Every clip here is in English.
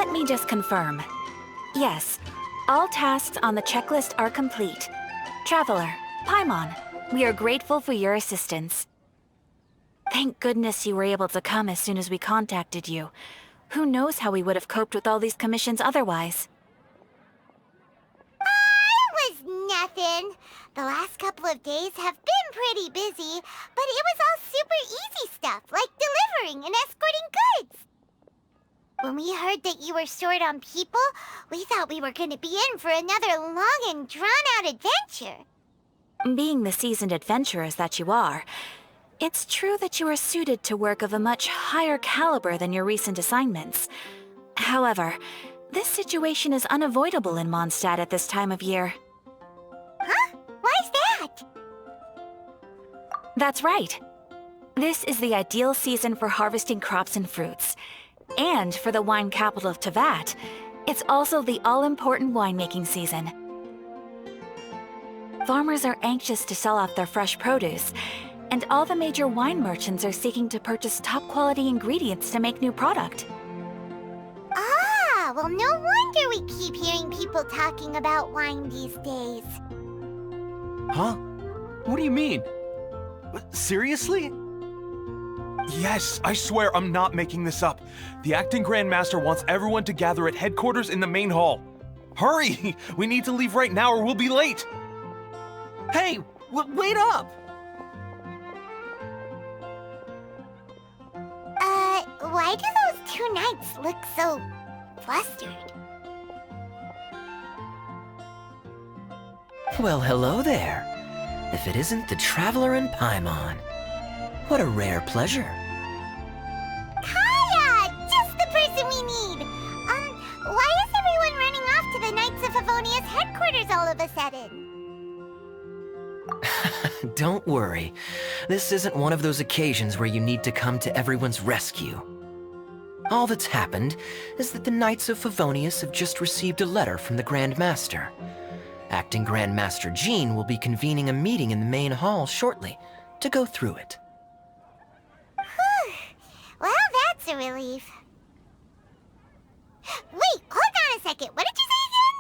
Let me just confirm. Yes, all tasks on the checklist are complete. Traveler, Paimon, we are grateful for your assistance. Thank goodness you were able to come as soon as we contacted you. Who knows how we would have coped with all these commissions otherwise? It was nothing. The last couple of days have been pretty busy, but it was all super easy stuff, like delivering and escorting goods. When we heard that you were short on people, we thought we were going to be in for another long and drawn-out adventure. Being the seasoned adventurers that you are, it's true that you are suited to work of a much higher caliber than your recent assignments. However, this situation is unavoidable in Mondstadt at this time of year. Huh? Why's that? That's right. This is the ideal season for harvesting crops and fruits. And for the wine capital of Teyvat, it's also the all-important winemaking season. Farmers are anxious to sell off their fresh produce, and all the major wine merchants are seeking to purchase top-quality ingredients to make new product. Ah, well, no wonder we keep hearing people talking about wine these days. Huh? What do you mean? Seriously? Yes, I swear I'm not making this up. The acting Grand Master wants everyone to gather at headquarters in the main hall. Hurry! We need to leave right now or we'll be late! Hey, wait up! Why do those two knights look so flustered? Well, hello there. If it isn't the Traveler and Paimon. What a rare pleasure. Kaya! Just the person we need! Why is everyone running off to the Knights of Favonia's headquarters all of a sudden? Don't worry. This isn't one of those occasions where you need to come to everyone's rescue. All that's happened is that the Knights of Favonius have just received a letter from the Grand Master. Acting Grand Master Jean will be convening a meeting in the main hall shortly to go through it. Whew. Well, that's a relief. Wait, hold on a second. What did you say again?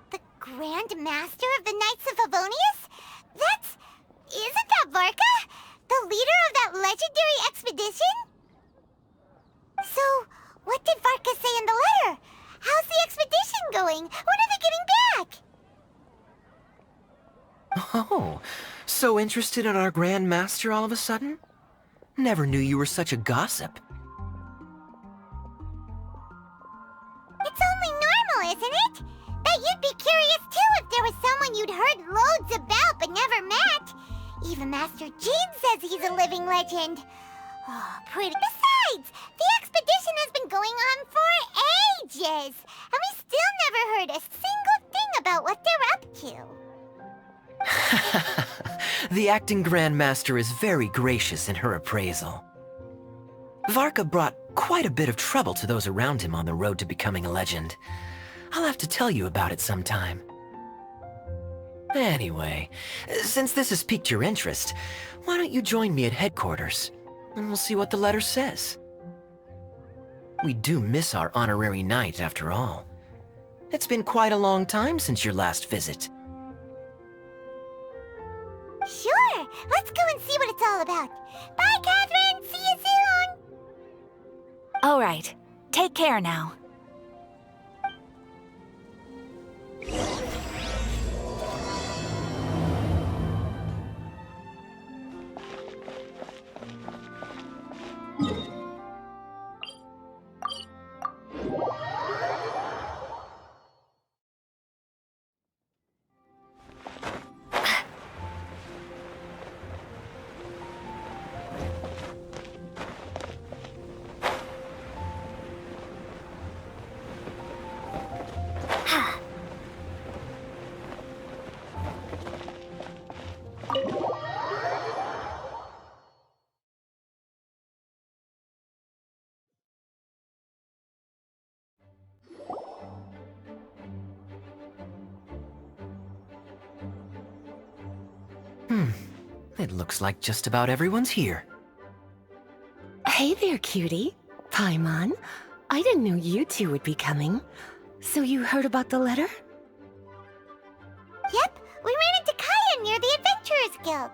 The Grand Master of the Knights of Favonius? Isn't that Varka? The leader of that legendary expedition? So, what did Varka say in the letter? How's the expedition going? When are they getting back? Oh, so interested in our Grand Master all of a sudden? Never knew you were such a gossip. It's only normal, isn't it? Bet you'd be curious too if there was someone you'd heard loads about but never met. Even Master Jean says he's a living legend. Oh, pretty. Besides, the expedition has been going on for ages, and we still never heard a single thing about what they're up to. The acting Grand Master is very gracious in her appraisal. Varka brought quite a bit of trouble to those around him on the road to becoming a legend. I'll have to tell you about it sometime. Anyway, since this has piqued your interest, why don't you join me at headquarters, and we'll see what the letter says. We do miss our honorary knight, after all. It's been quite a long time since your last visit. Sure, let's go and see what it's all about. Bye, Catherine! See you soon! All right. Take care now. It looks like just about everyone's here. Hey there, cutie. Paimon. I didn't know you two would be coming. So you heard about the letter? Yep, we ran into Kaya near the Adventurers Guild.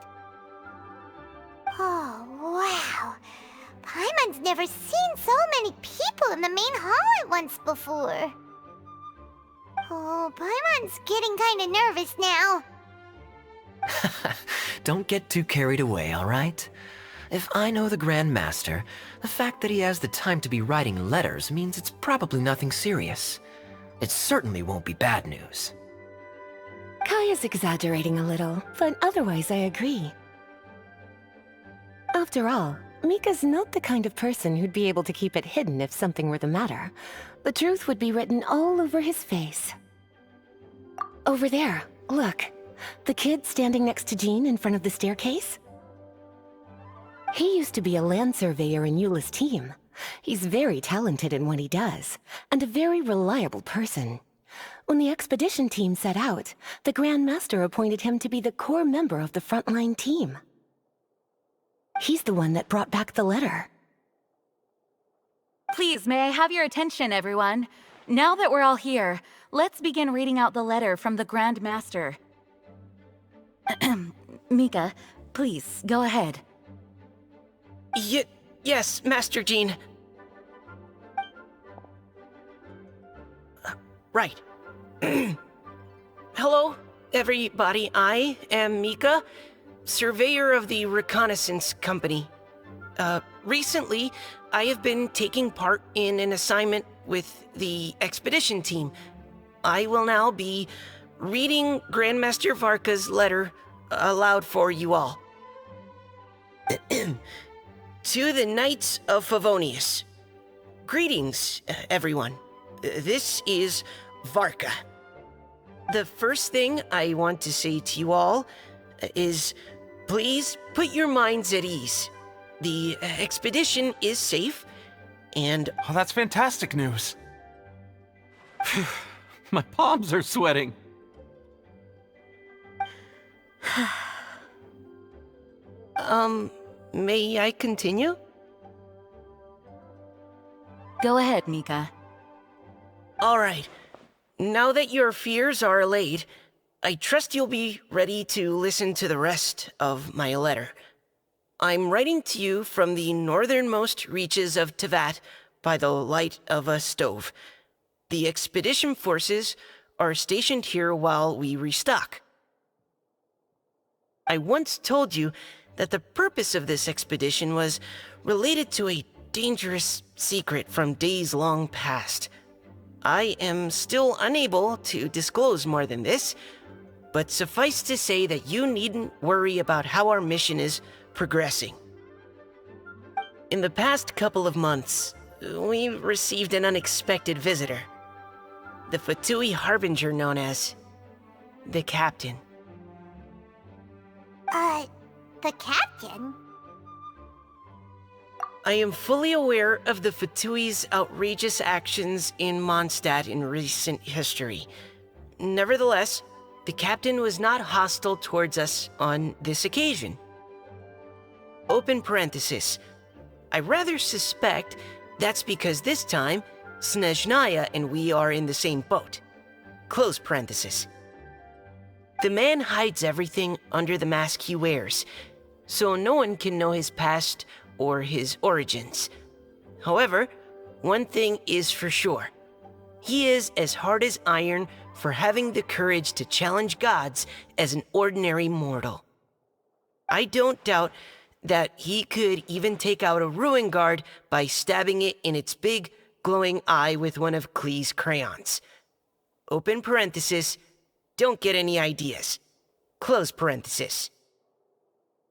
Oh, wow. Paimon's never seen so many people in the main hall at once before. Oh, Paimon's getting kinda nervous now. Don't get too carried away, all right? If I know the Grand Master, the fact that he has the time to be writing letters means it's probably nothing serious. It certainly won't be bad news. Kaya's exaggerating a little, but otherwise I agree. After all, Mika's not the kind of person who'd be able to keep it hidden if something were the matter. The truth would be written all over his face. Over there, look. The kid standing next to Jean in front of the staircase? He used to be a land surveyor in Eula's team. He's very talented in what he does, and a very reliable person. When the expedition team set out, the Grand Master appointed him to be the core member of the frontline team. He's the one that brought back the letter. Please, may I have your attention, everyone? Now that we're all here, let's begin reading out the letter from the Grand Master. Mika, please, go ahead. Yes, Master Jean. Right. Hello, everybody. I am Mika, surveyor of the Reconnaissance Company. Recently, I have been taking part in an assignment with the expedition team. I will now be reading Grandmaster Varka's letter aloud for you all. To the Knights of Favonius. Greetings, everyone. This is Varka. The first thing I want to say to you all is, please put your minds at ease. The expedition is safe, and... Oh, that's fantastic news. My palms are sweating. May I continue? Go ahead, Mika. All right. Now that your fears are allayed, I trust you'll be ready to listen to the rest of my letter. I'm writing to you from the northernmost reaches of Tevat by the light of a stove. The expedition forces are stationed here while we restock. I once told you that the purpose of this expedition was related to a dangerous secret from days long past. I am still unable to disclose more than this, but suffice to say that you needn't worry about how our mission is progressing. In the past couple of months, we received an unexpected visitor. The Fatui Harbinger known as the Captain. The Captain? I am fully aware of the Fatui's outrageous actions in Mondstadt in recent history. Nevertheless, the Captain was not hostile towards us on this occasion. Open parenthesis. I rather suspect that's because this time, Snezhnaya and we are in the same boat. Close parenthesis. The man hides everything under the mask he wears, so no one can know his past or his origins. However, one thing is for sure. He is as hard as iron for having the courage to challenge gods as an ordinary mortal. I don't doubt that he could even take out a ruin guard by stabbing it in its big, glowing eye with one of Klee's crayons. Open parenthesis, don't get any ideas. Close parenthesis.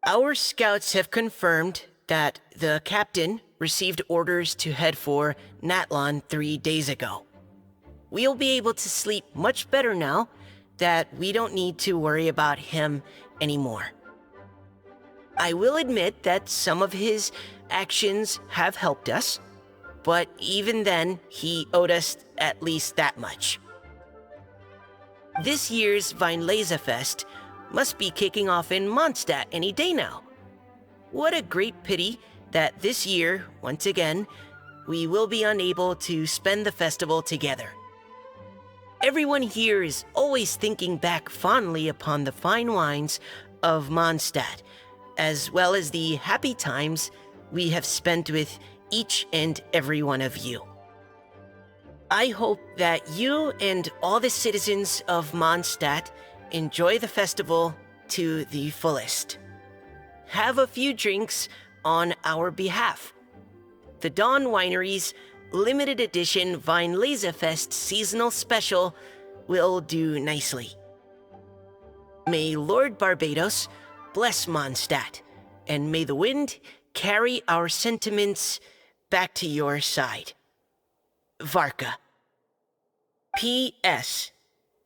Our scouts have confirmed that the captain received orders to head for Natlon 3 days ago. We'll be able to sleep much better now that we don't need to worry about him anymore. I will admit that some of his actions have helped us, but even then, he owed us at least that much. This year's Weinlesefest must be kicking off in Mondstadt any day now. What a great pity that this year, once again, we will be unable to spend the festival together. Everyone here is always thinking back fondly upon the fine wines of Mondstadt, as well as the happy times we have spent with each and every one of you. I hope that you and all the citizens of Mondstadt enjoy the festival to the fullest. Have a few drinks on our behalf. The Dawn Winery's limited edition Weinlesefest seasonal special will do nicely. May Lord Barbados bless Mondstadt, and may the wind carry our sentiments back to your side. Varka. P.S.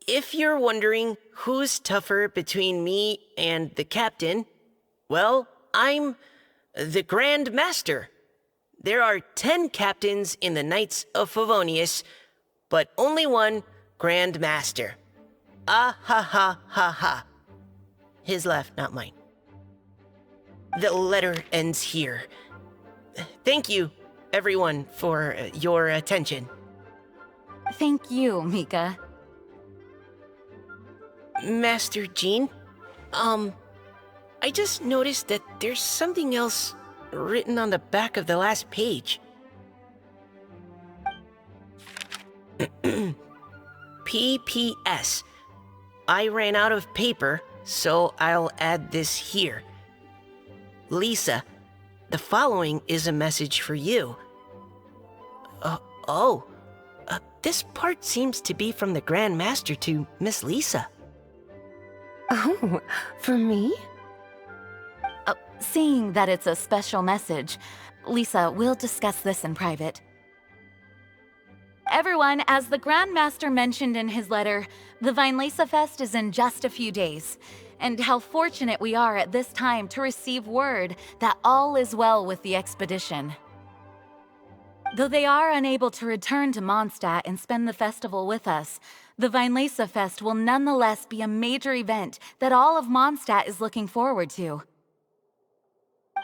If you're wondering who's tougher between me and the captain, well, I'm the Grand Master. There are 10 captains in the Knights of Favonius, but only one Grand Master. Ah ha ha ha ha. His laugh, not mine. The letter ends here. Thank you, everyone, for your attention. Thank you, Mika. Master Jean, I just noticed that there's something else written on the back of the last page. P.P.S. I ran out of paper, so I'll add this here. Lisa, the following is a message for you. This part seems to be from the Grand Master to Miss Lisa. Oh, for me? Seeing that it's a special message, Lisa, we'll discuss this in private. Everyone, as the Grand Master mentioned in his letter, the Weinlesefest is in just a few days. And how fortunate we are at this time to receive word that all is well with the expedition. Though they are unable to return to Mondstadt and spend the festival with us, the Weinlesefest will nonetheless be a major event that all of Mondstadt is looking forward to.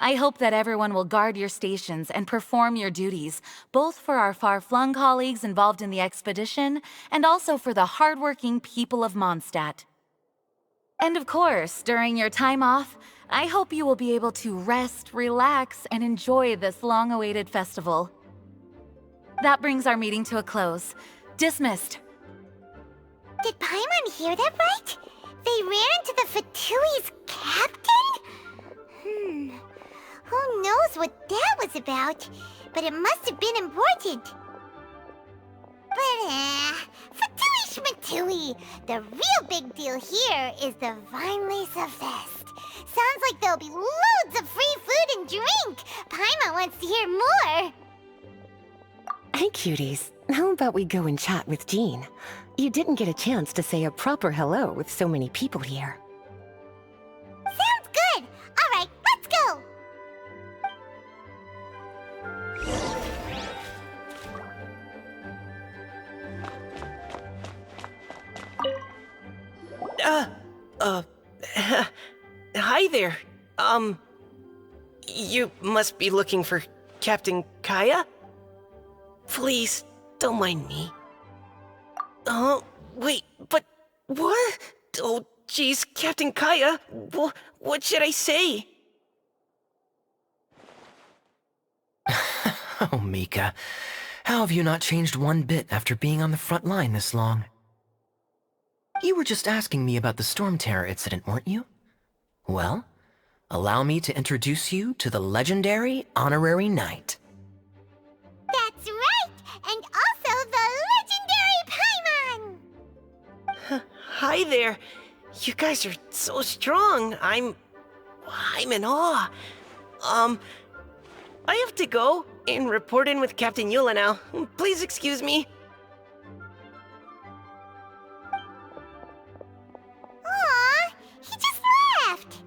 I hope that everyone will guard your stations and perform your duties, both for our far-flung colleagues involved in the expedition and also for the hardworking people of Mondstadt. And of course, during your time off, I hope you will be able to rest, relax, and enjoy this long-awaited festival. That brings our meeting to a close. Dismissed. Did Paimon hear that right? They ran into the Fatui's captain? Who knows what that was about? But it must have been important. But, Fatui Schmatui! The real big deal here is the Weinlesefest. Sounds like there'll be loads of free food and drink. Paimon wants to hear more. Hey, cuties. How about we go and chat with Jean? You didn't get a chance to say a proper hello with so many people here. Sounds good. All right, let's go. Hi there. You must be looking for Captain Kaya? Please, don't mind me. Wait, but what? Oh, jeez, Captain Kaya, what should I say? Oh, Mika. How have you not changed one bit after being on the front line this long? You were just asking me about the Storm Terror incident, weren't you? Well, allow me to introduce you to the legendary Honorary Knight. That's right, and also the legendary Paimon! Hi there. You guys are so strong. I'm in awe. I have to go and report in with Captain Eula now. Please excuse me. Aw, he just left.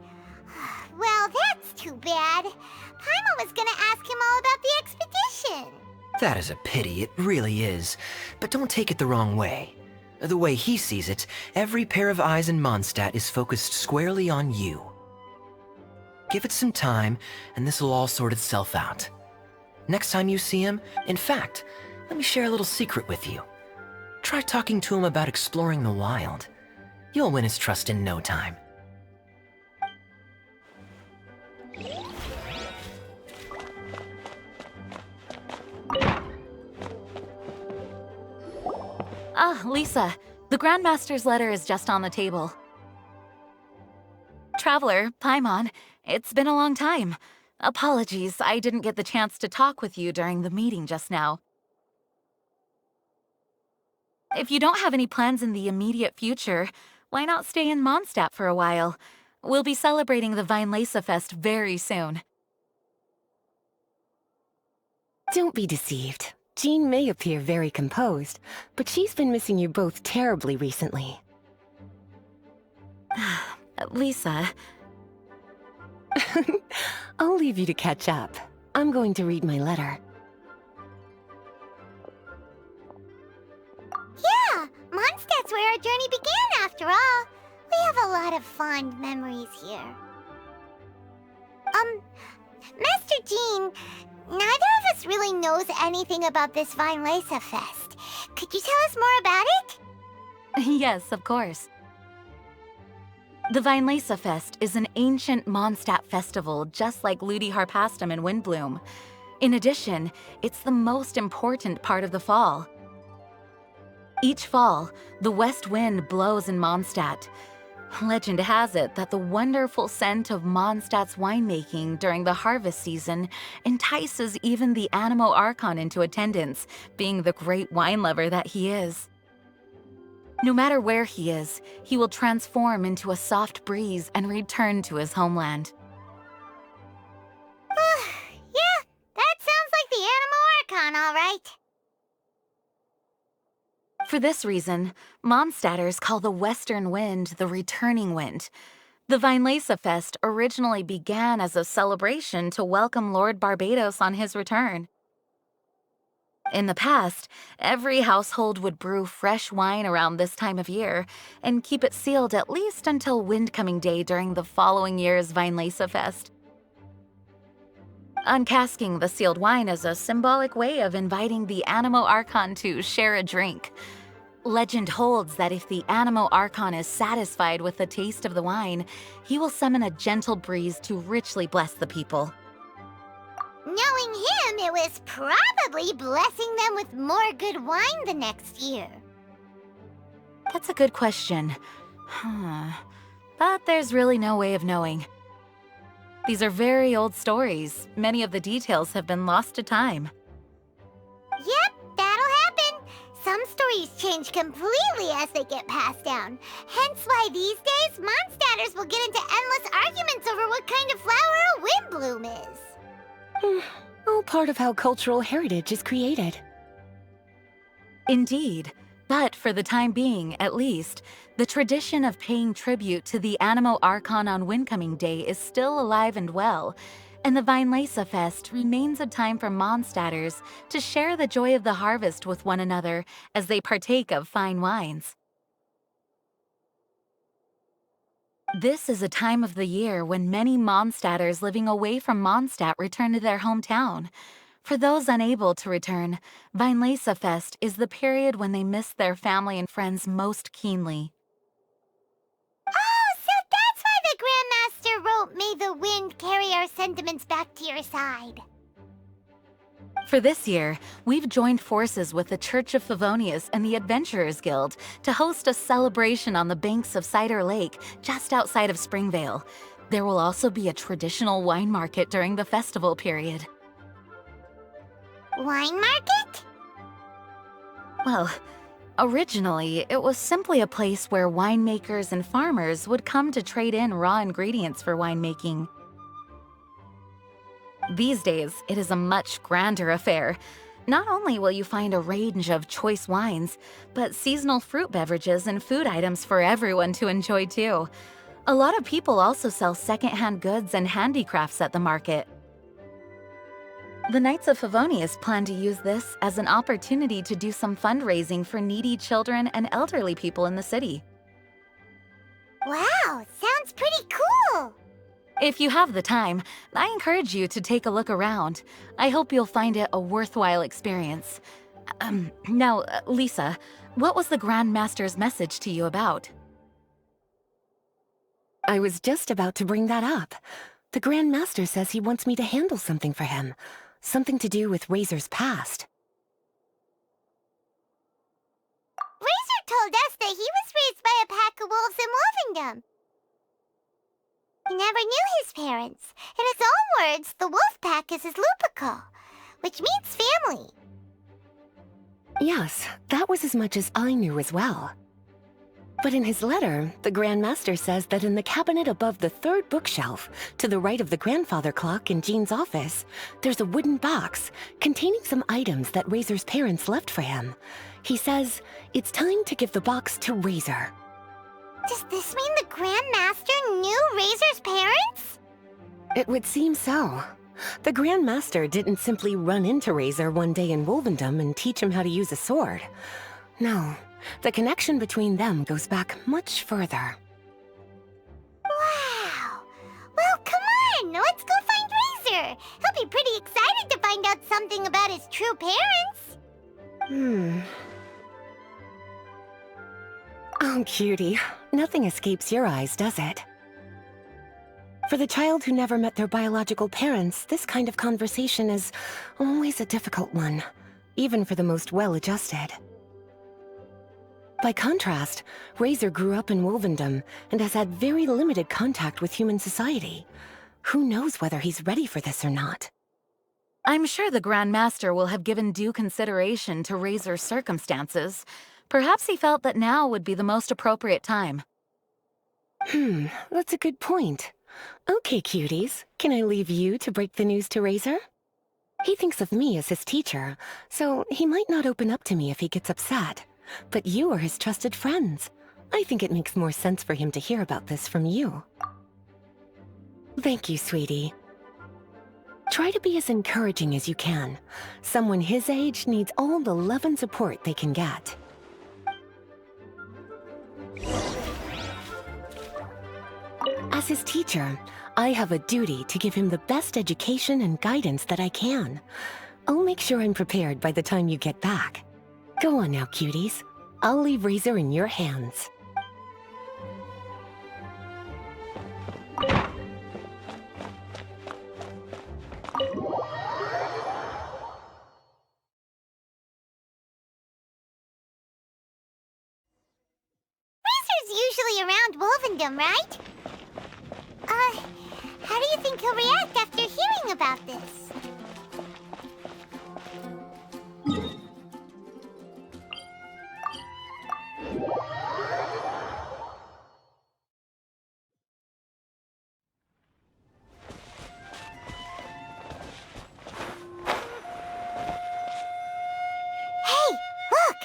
Well, that's too bad. Paimon was gonna ask him all about the expedition. That is a pity, it really is. But don't take it the wrong way. The way he sees it, every pair of eyes in Mondstadt is focused squarely on you. Give it some time, and this will all sort itself out. Next time you see him, in fact, let me share a little secret with you. Try talking to him about exploring the wild. You'll win his trust in no time. Ah, Lisa, the Grandmaster's letter is just on the table. Traveler, Paimon, it's been a long time. Apologies, I didn't get the chance to talk with you during the meeting just now. If you don't have any plans in the immediate future, why not stay in Mondstadt for a while? We'll be celebrating the Weinlese Fest very soon. Don't be deceived. Jean may appear very composed, but she's been missing you both terribly recently. Lisa... I'll leave you to catch up. I'm going to read my letter. Yeah, Mondstadt's where our journey began after all. We have a lot of fond memories here. Master Jean, neither of us really knows anything about this Weinlese Fest. Could you tell us more about it? Yes, of course. The Weinlese Fest is an ancient Mondstadt festival just like Ludi Harpastum and Windbloom. In addition, it's the most important part of the fall. Each fall, the west wind blows in Mondstadt. Legend has it that the wonderful scent of Mondstadt's winemaking during the harvest season entices even the Animo Archon into attendance, being the great wine lover that he is. No matter where he is, he will transform into a soft breeze and return to his homeland. Yeah, that sounds like the Animo Archon, all right. For this reason, Mondstadters call the western wind the returning wind. The Weinlese Fest originally began as a celebration to welcome Lord Barbados on his return. In the past, every household would brew fresh wine around this time of year and keep it sealed at least until Windcoming Day during the following year's Weinlese Fest. Uncasking the sealed wine is a symbolic way of inviting the Animo Archon to share a drink. Legend holds that if the Animo Archon is satisfied with the taste of the wine, he will summon a gentle breeze to richly bless the people. Knowing him, it was probably blessing them with more good wine the next year. That's a good question. But there's really no way of knowing. These are very old stories. Many of the details have been lost to time. Yep, that'll happen. Some stories change completely as they get passed down. Hence why these days, Mondstadters will get into endless arguments over what kind of flower a windbloom is. All part of how cultural heritage is created. Indeed. But for the time being, at least, the tradition of paying tribute to the Animo Archon on Windcoming Day is still alive and well, and the Weinlese Fest remains a time for Mondstadters to share the joy of the harvest with one another as they partake of fine wines. This is a time of the year when many Mondstadters living away from Mondstadt return to their hometown. For those unable to return, Weinlese Fest is the period when they miss their family and friends most keenly. Oh, so that's why the Grandmaster wrote, "May the wind carry our sentiments back to your side." For this year, we've joined forces with the Church of Favonius and the Adventurers Guild to host a celebration on the banks of Cider Lake, just outside of Springvale. There will also be a traditional wine market during the festival period. Wine market? Well, originally, it was simply a place where winemakers and farmers would come to trade in raw ingredients for winemaking. These days, it is a much grander affair. Not only will you find a range of choice wines, but seasonal fruit beverages and food items for everyone to enjoy too. A lot of people also sell secondhand goods and handicrafts at the market. The Knights of Favonius plan to use this as an opportunity to do some fundraising for needy children and elderly people in the city. Wow, sounds pretty cool. If you have the time, I encourage you to take a look around. I hope you'll find it a worthwhile experience. Now, Lisa, what was the Grand Master's message to you about? I was just about to bring that up. The Grand Master says he wants me to handle something for him. Something to do with Razor's past. Razor told us that he was raised by a pack of wolves in Wolvendom. He never knew his parents. In his own words, the wolf pack is his lupical, which means family. Yes, that was as much as I knew as well. But in his letter, the Grand Master says that in the cabinet above the third bookshelf, to the right of the grandfather clock in Jean's office, there's a wooden box containing some items that Razor's parents left for him. He says it's time to give the box to Razor. Does this mean the Grand Master knew Razor's parents? It would seem so. The Grand Master didn't simply run into Razor one day in Wolvendom and teach him how to use a sword. No, the connection between them goes back much further. Wow! Well, come on! Let's go find Razor! He'll be pretty excited to find out something about his true parents! Oh, cutie. Nothing escapes your eyes, does it? For the child who never met their biological parents, this kind of conversation is always a difficult one, even for the most well-adjusted. By contrast, Razor grew up in Wolvendom and has had very limited contact with human society. Who knows whether he's ready for this or not? I'm sure the Grand Master will have given due consideration to Razor's circumstances. Perhaps he felt that now would be the most appropriate time. That's a good point. Okay, cuties, can I leave you to break the news to Razor? He thinks of me as his teacher, so he might not open up to me if he gets upset. But you are his trusted friends. I think it makes more sense for him to hear about this from you. Thank you, sweetie. Try to be as encouraging as you can. Someone his age needs all the love and support they can get. As his teacher, I have a duty to give him the best education and guidance that I can. I'll make sure I'm prepared by the time you get back. Go on now, cuties. I'll leave Razor in your hands. Razor's usually around Wolvendom, right? How do you think he'll react after hearing about this? Hey, look!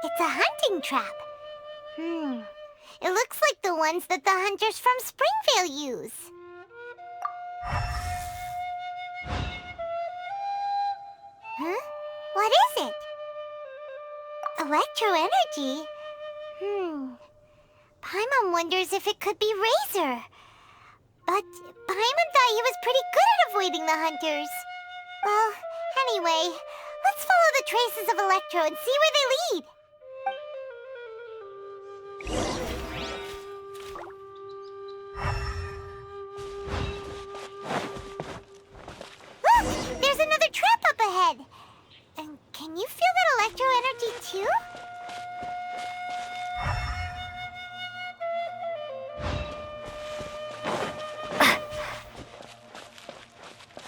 It's a hunting trap. It looks like the ones that the hunters from Springvale use. Huh? What is it? Electro energy? Paimon wonders if it could be Razor. But Paimon thought he was pretty good at avoiding the hunters. Well, anyway, let's follow the traces of Electro and see where they lead. Look! There's another trap up ahead! And can you feel that electro energy too?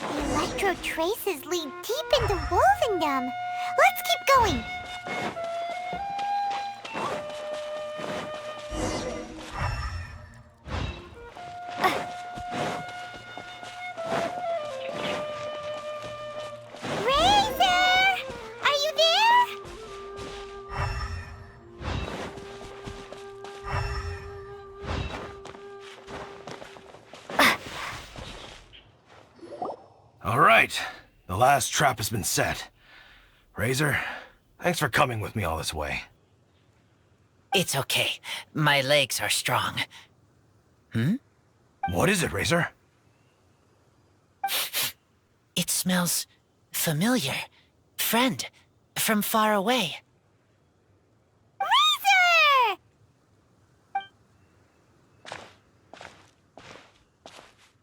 The electro traces lead deep into Wolvendom. Let's keep going! All right, the last trap has been set. Razor, thanks for coming with me all this way. It's okay. My legs are strong. What is it, Razor? It smells familiar. Friend, from far away. Razor!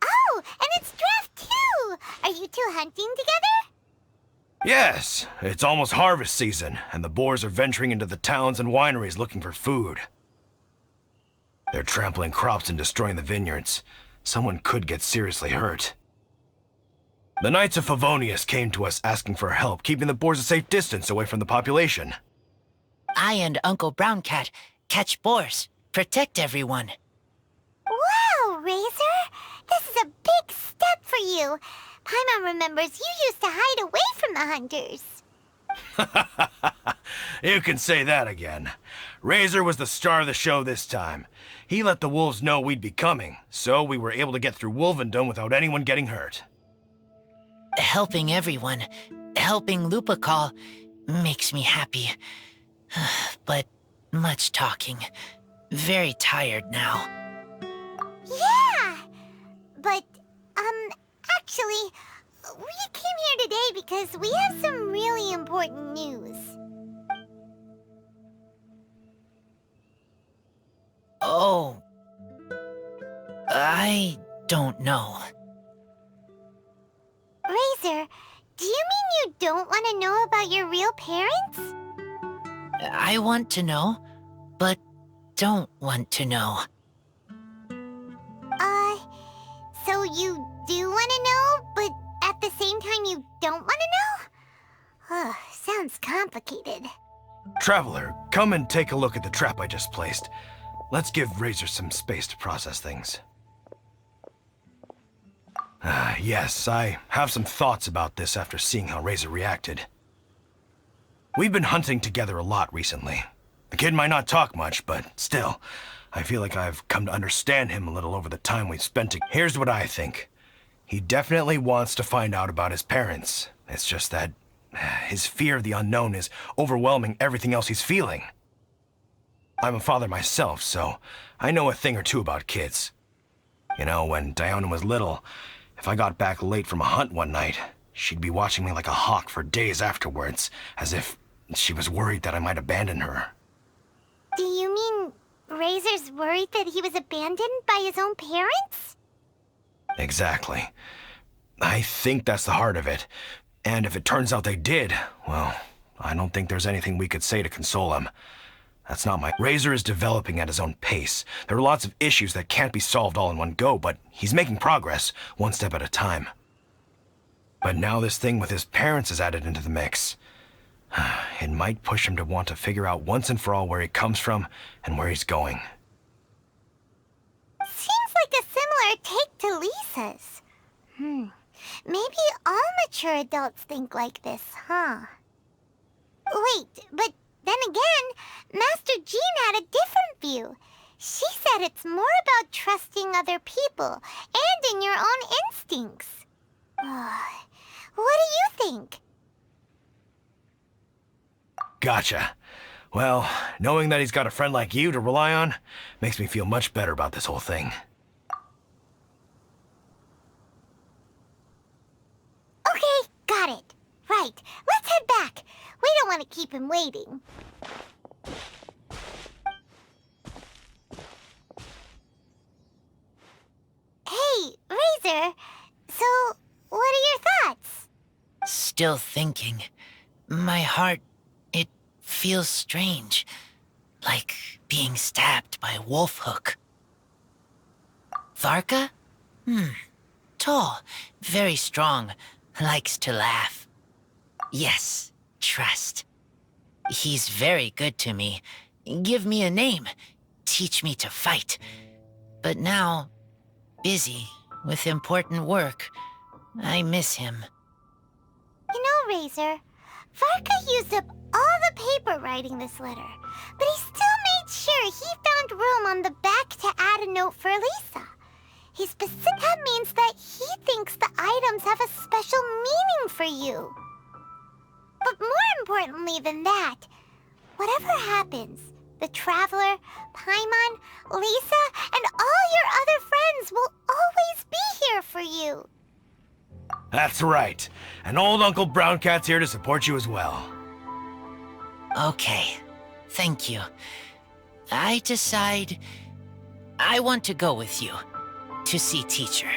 Oh, and it's Draft too! Are you two hunting together? Yes, it's almost harvest season, and the boars are venturing into the towns and wineries looking for food. They're trampling crops and destroying the vineyards. Someone could get seriously hurt. The Knights of Favonius came to us asking for help, keeping the boars a safe distance away from the population. I and Uncle Brown Cat catch boars, protect everyone. Wow, Razor! This is a big step for you. Paimon remembers you used to hide away from the hunters. You can say that again. Razor was the star of the show this time. He let the wolves know we'd be coming, so we were able to get through Wolvendom without anyone getting hurt. Helping everyone, helping Lupercal, makes me happy. But much talking. Very tired now. Yeah! But, actually, we came here today because we have some really important news. Oh. I don't know. Razor, do you mean you don't want to know about your real parents? I want to know, but don't want to know. So you do want to know, but at the same time you don't want to know? Ugh, sounds complicated. Traveler, come and take a look at the trap I just placed. Let's give Razor some space to process things. Yes, I have some thoughts about this after seeing how Razor reacted. We've been hunting together a lot recently. The kid might not talk much, but still, I feel like I've come to understand him a little over the time we've spent together. Here's what I think. He definitely wants to find out about his parents. It's just that his fear of the unknown is overwhelming everything else he's feeling. I'm a father myself, so I know a thing or two about kids. You know, when Diana was little, if I got back late from a hunt one night, she'd be watching me like a hawk for days afterwards, as if she was worried that I might abandon her. Do you mean Razor's worried that he was abandoned by his own parents? Exactly. I think that's the heart of it. And if it turns out they did, well, I don't think there's anything we could say to console him. That's not my... Razor is developing at his own pace. There are lots of issues that can't be solved all in one go, but he's making progress, one step at a time. But now this thing with his parents is added into the mix. It might push him to want to figure out once and for all where he comes from and where he's going. Seems like a similar take to Lisa's. Maybe all mature adults think like this, huh? Wait, but then again, Master Jean had a different view. She said it's more about trusting other people and in your own instincts. What do you think? Gotcha. Well, knowing that he's got a friend like you to rely on makes me feel much better about this whole thing. Okay, got it. Right, let's head back. We don't want to keep him waiting. Hey, Razor. So, what are your thoughts? Still thinking. My heart, it feels strange. Like being stabbed by a wolf hook. Varka? Tall, very strong, likes to laugh. Yes, trust. He's very good to me. Give me a name, teach me to fight. But now, busy with important work, I miss him. You know, Razor, Varka used up all the paper writing this letter, but he still made sure he found room on the back to add a note for Lisa. That means that he thinks the items have a special meaning for you. But more importantly than that, whatever happens, the Traveler, Paimon, Lisa, and all your other friends will always be here for you. That's right. And old Uncle Brown Cat's here to support you as well. Okay, thank you. I decide I want to go with you to see teacher.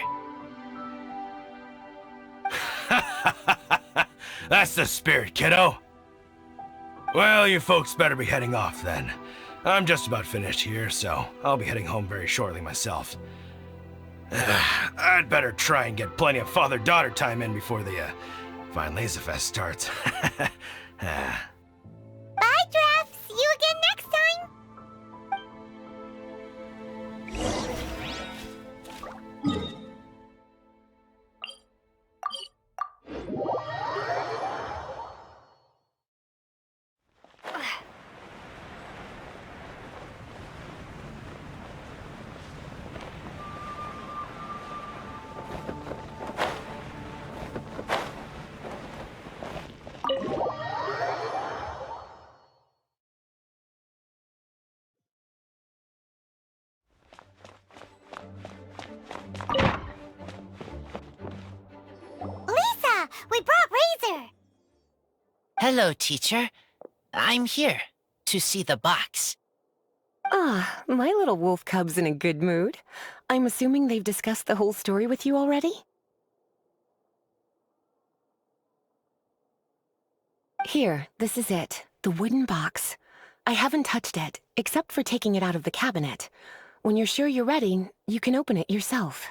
That's the spirit, kiddo. Well, you folks better be heading off then. I'm just about finished here, so I'll be heading home very shortly myself. I'd better try and get plenty of father-daughter time in before the fine Laserfest starts. Bye, Draft. See you again next time. Lisa, we brought Razor. Hello, teacher. I'm here to see the box. Ah, my little wolf cub's in a good mood. I'm assuming they've discussed the whole story with you already? Here, this is it. The wooden box. I haven't touched it, except for taking it out of the cabinet. When you're sure you're ready, you can open it yourself.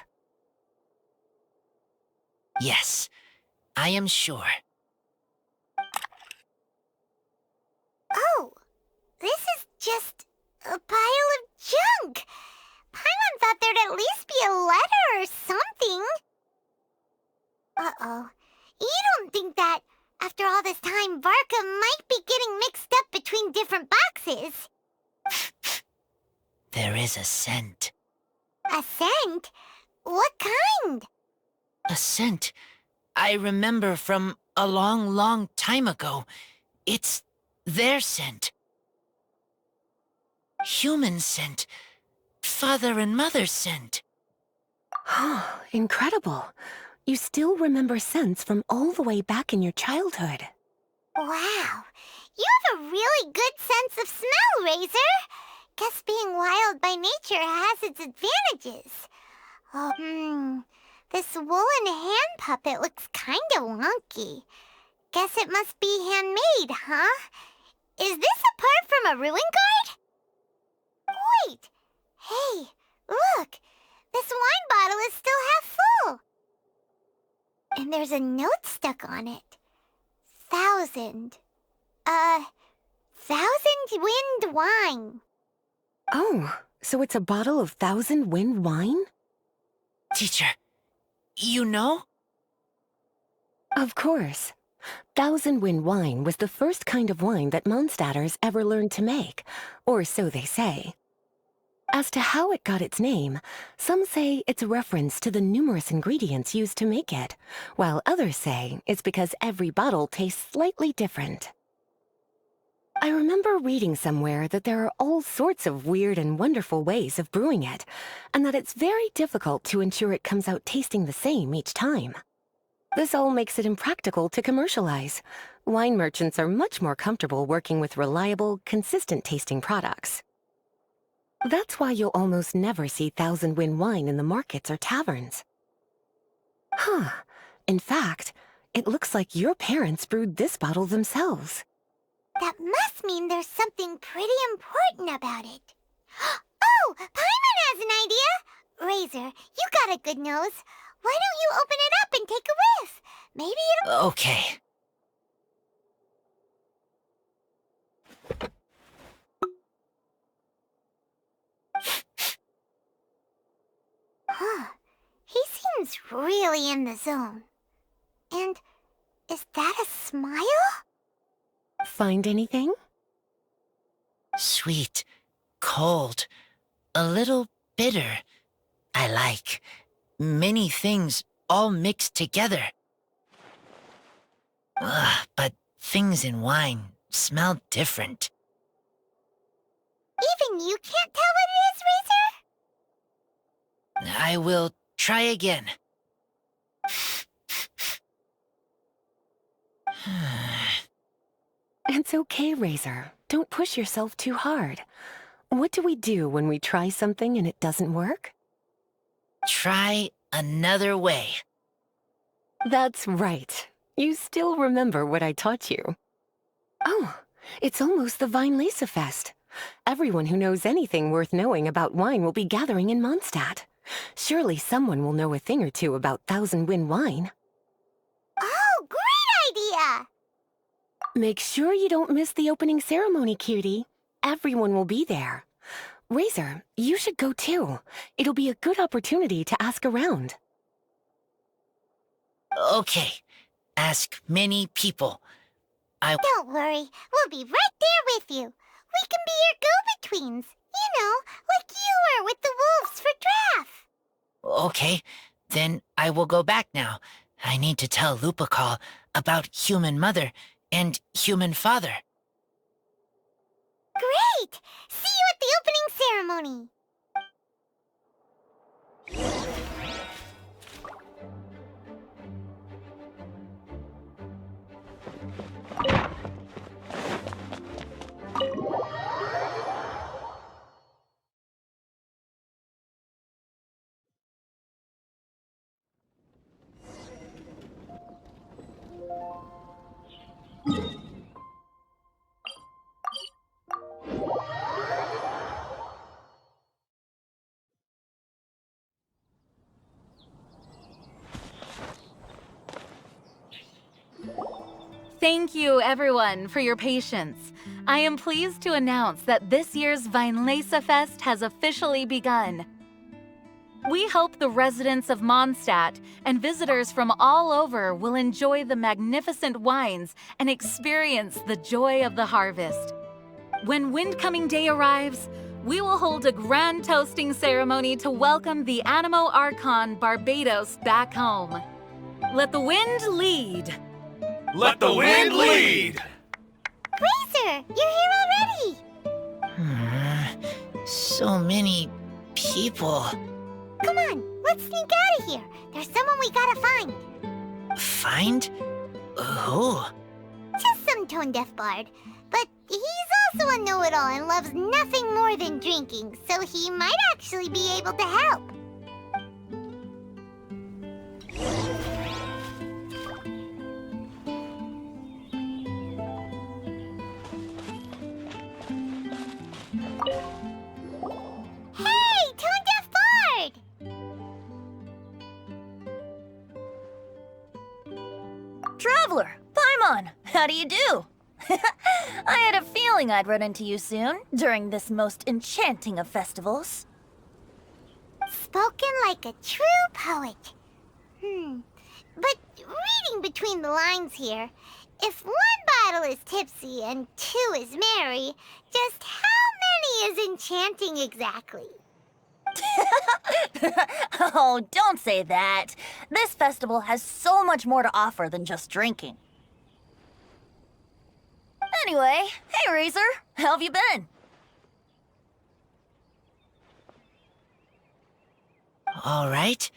Yes, I am sure. Oh, this is just a pile of junk. Paimon thought there'd at least be a letter or something. Uh-oh. You don't think that, after all this time, Varka might be getting mixed up between different boxes? There is a scent. A scent? What kind? A scent I remember from a long, long time ago. It's their scent. Human scent. Father and mother scent. Oh, incredible. You still remember scents from all the way back in your childhood. Wow. You have a really good sense of smell, Razor. Guess being wild by nature has its advantages. Oh, this woolen hand puppet looks kinda wonky. Guess it must be handmade, huh? Is this a part from a ruin guard? Wait! Hey, look! This wine bottle is still half full! And there's a note stuck on it. 1,000. 1,000 wind wine. Oh, so it's a bottle of 1,000 wind wine? Teacher, you know? Of course. 1,000 wind wine was the first kind of wine that Mondstadters ever learned to make, or so they say. As to how it got its name, some say it's a reference to the numerous ingredients used to make it, while others say it's because every bottle tastes slightly different. I remember reading somewhere that there are all sorts of weird and wonderful ways of brewing it, and that it's very difficult to ensure it comes out tasting the same each time. This all makes it impractical to commercialize. Wine merchants are much more comfortable working with reliable, consistent-tasting products. That's why you'll almost never see 1,000 wind wine in the markets or taverns. Huh. In fact, it looks like your parents brewed this bottle themselves. That must mean there's something pretty important about it. Oh, Paimon has an idea! Razor, you got a good nose. Why don't you open it up and take a whiff? Maybe it'll... Okay. Huh. He seems really in the zone. And is that a smile? Find anything? Sweet, cold, a little bitter. I like many things all mixed together. But things in wine smell different. Even you can't tell what it is, Razor? I will try again. It's okay, Razor. Don't push yourself too hard. What do we do when we try something and it doesn't work? Try another way. That's right. You still remember what I taught you. Oh, it's almost the Weinlese Fest. Everyone who knows anything worth knowing about wine will be gathering in Mondstadt. Surely someone will know a thing or two about Thousand Wind wine. Oh, great idea! Make sure you don't miss the opening ceremony, cutie. Everyone will be there. Razor, you should go too. It'll be a good opportunity to ask around. Okay. Ask many people. Don't worry, we'll be right there with you. We can be your go-betweens. You know, like you were with the wolves for Draff. Okay, then I will go back now. I need to tell Lupercal about Human Mother and Human Father. Great! See you at the opening ceremony. Thank you, everyone, for your patience. I am pleased to announce that this year's Weinlese Fest has officially begun. We hope the residents of Mondstadt and visitors from all over will enjoy the magnificent wines and experience the joy of the harvest. When Windcoming Day arrives, we will hold a grand toasting ceremony to welcome the Animo Archon Barbados back home. Let the wind lead. Let the wind lead! Razor, you're here already. So many people. Come on, let's sneak out of here. There's someone we gotta find. Find? Who? Just some tone-deaf bard. But he's also a know-it-all and loves nothing more than drinking, so he might actually be able to help. Hey, tone-deaf bard! Traveler, Paimon, how do you do? I had a feeling I'd run into you soon, during this most enchanting of festivals. Spoken like a true poet. But reading between the lines here, if one bottle is tipsy and two is merry, just how many is enchanting exactly? Oh, don't say that. This festival has so much more to offer than just drinking. Anyway, hey Razor, how have you been? All right.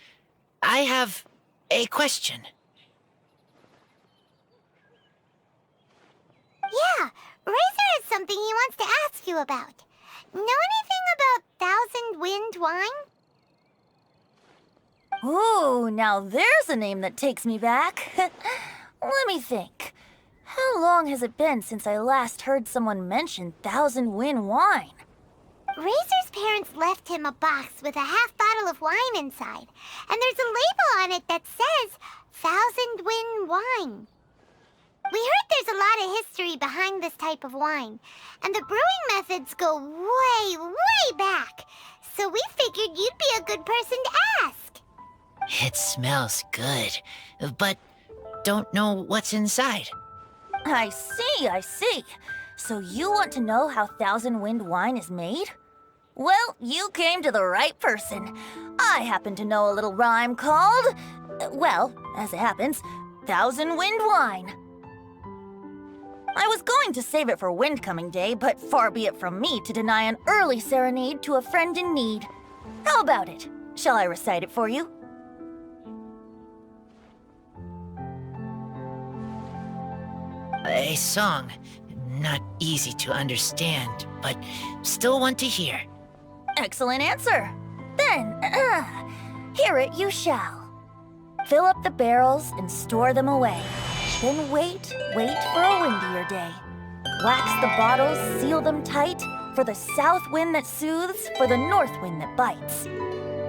I have a question. Yeah, Razor has something he wants to ask you about. Know anything about Thousand Wind wine? Ooh, now there's a name that takes me back. Let me think. How long has it been since I last heard someone mention Thousand Wind wine? Razor's parents left him a box with a half bottle of wine inside, and there's a label on it that says Thousand Wind wine. We heard there's a lot of history behind this type of wine, and the brewing methods go way, way back, so we figured you'd be a good person to ask. It smells good, but don't know what's inside. I see. So you want to know how Thousand Wind wine is made? Well, you came to the right person. I happen to know a little rhyme called, well, as it happens, Thousand Wind wine. I was going to save it for Windcoming Day, but far be it from me to deny an early serenade to a friend in need. How about it? Shall I recite it for you? A song. Not easy to understand, but still one to hear. Excellent answer. Then, hear it you shall. Fill up the barrels and store them away. Then wait for a windier day. Wax the bottles, seal them tight, for the south wind that soothes, for the north wind that bites.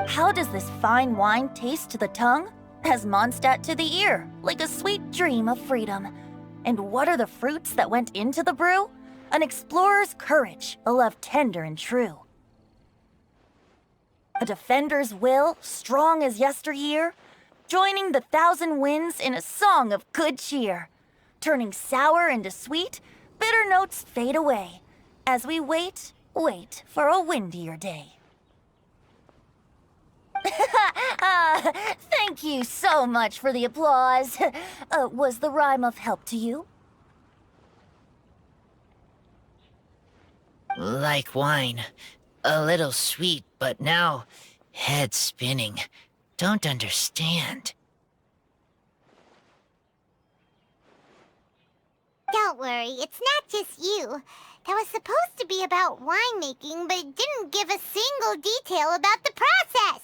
How does this fine wine taste to the tongue? As Mondstadt to the ear, like a sweet dream of freedom. And what are the fruits that went into the brew? An explorer's courage, a love tender and true. A defender's will, strong as yesteryear, joining the thousand winds in a song of good cheer. Turning sour into sweet, bitter notes fade away, as we wait for a windier day. Thank you so much for the applause. Was the rhyme of help to you? Like wine. A little sweet, but now head spinning. Don't understand. Don't worry, it's not just you. That was supposed to be about winemaking, but it didn't give a single detail about the process.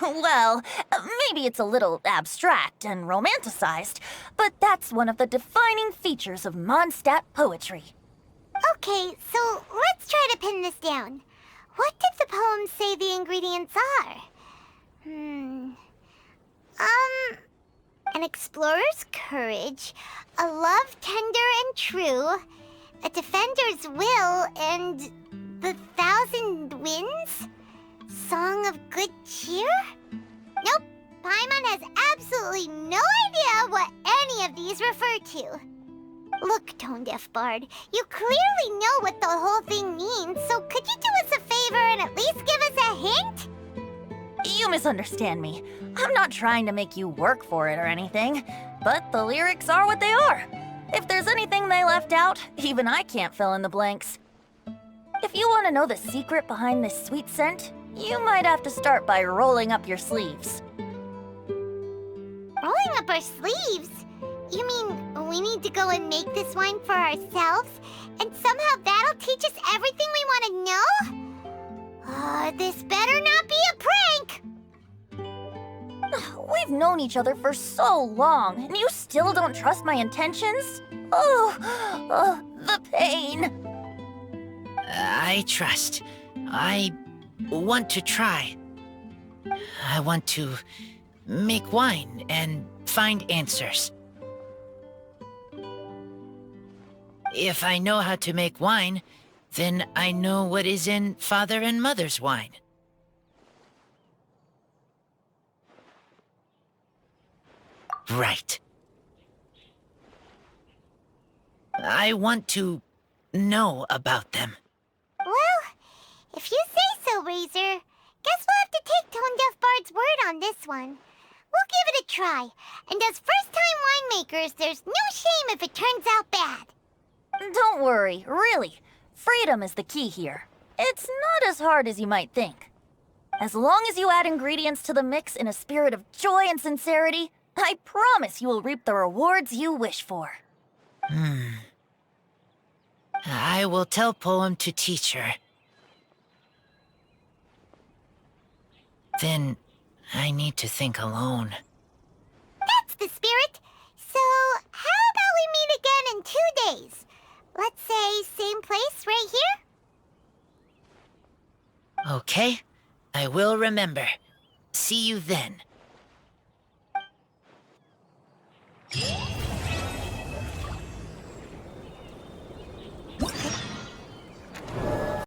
Well, maybe it's a little abstract and romanticized, but that's one of the defining features of Mondstadt poetry. Okay, so let's try to pin this down. What did the poem say the ingredients are? An explorer's courage, a love tender and true, a defender's will, and the thousand winds? Song of good cheer? Nope, Paimon has absolutely no idea what any of these refer to. Look, Tone-Deaf Bard, you clearly know what the whole thing means, so could you do us a favor and at least give us a hint? You misunderstand me. I'm not trying to make you work for it or anything, but the lyrics are what they are. If there's anything they left out, even I can't fill in the blanks. If you want to know the secret behind this sweet scent, you might have to start by rolling up your sleeves. Rolling up our sleeves? You mean we need to go and make this wine for ourselves? And somehow that'll teach us everything we want to know? This better not be a prank! We've known each other for so long, and you still don't trust my intentions? Oh, the pain. I trust. I want to try. I want to make wine and find answers. If I know how to make wine, then I know what is in Father and Mother's wine. Right. I want to know about them. Well, if you say so, Razor, guess we'll have to take Tone-Deaf Bard's word on this one. We'll give it a try, and as first-time winemakers, there's no shame if it turns out bad. Don't worry, really. Freedom is the key here. It's not as hard as you might think. As long as you add ingredients to the mix in a spirit of joy and sincerity, I promise you will reap the rewards you wish for. I will tell Poem to teacher. Then I need to think alone. That's the spirit. So, how about we meet again in 2 days? Let's say same place right here? Okay, I will remember. See you then.